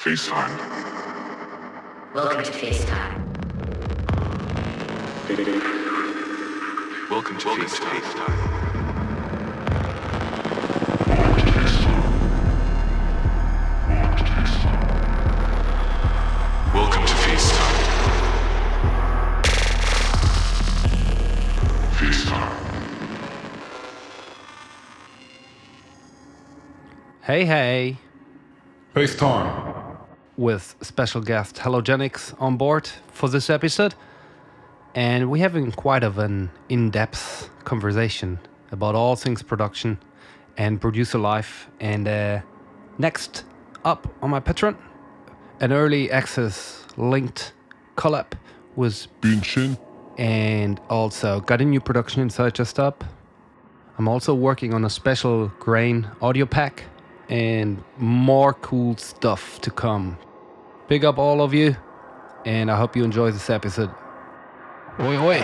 FaceTime. Welcome to FaceTime. Welcome to FaceTime. Welcome to FaceTime. FaceTime. Hey. FaceTime. With special guest Halogenix on board for this episode. And we're having quite of an in-depth conversation about all things production and producer life. And next up on my Patreon, an early access linked collab with Bündchen. and also got a new production inside just up. I'm also working on a special grain audio pack and more cool stuff to come. Big up all of you, and I hope you enjoy this episode. Oi.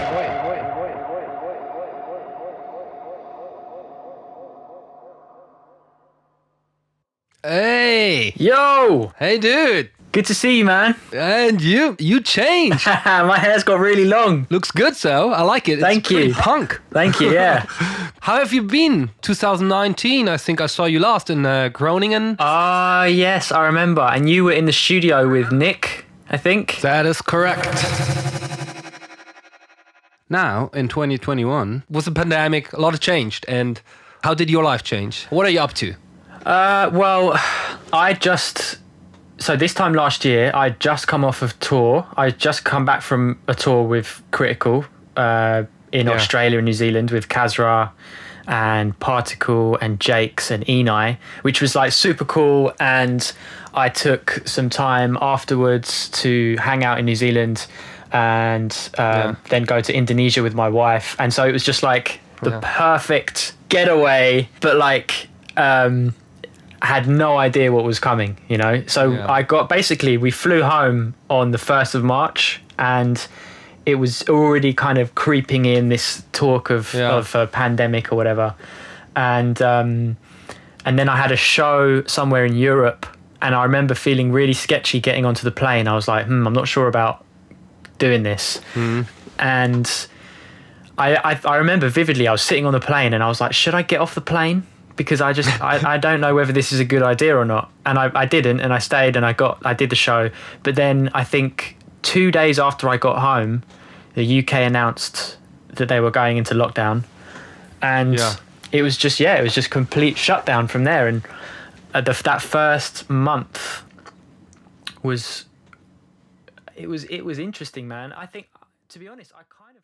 Hey! Yo! Hey, dude! Good to see you, man. And you changed. My hair's got really long. Looks good, so I like it. Thank it's pretty you. Punk. Thank you, yeah. How have you been? 2019, I think I saw you last in Groningen. Yes, I remember. And you were in the studio with Nick, I think. That is correct. Now, in 2021, with the pandemic, a lot has changed. And how did your life change? What are you up to? So this time last year, I'd just come off of tour. I'd just come back from a tour with Critical in Australia and New Zealand with Kazra and Particle and Jakes and Enai, which was like super cool. And I took some time afterwards to hang out in New Zealand and then go to Indonesia with my wife. And so it was just like the perfect getaway, but like... had no idea what was coming, you know? So we flew home on the 1st of March and it was already kind of creeping in this talk of a pandemic or whatever. And then I had a show somewhere in Europe and I remember feeling really sketchy getting onto the plane. I was like, I'm not sure about doing this. And I remember vividly, I was sitting on the plane and I was like, should I get off the plane? Because I don't know whether this is a good idea or not. And I didn't, and I stayed and I did the show. But then I think 2 days after I got home, the UK announced that they were going into lockdown. And it was just complete shutdown from there. And that first month was interesting, man. I think, to be honest, I kind of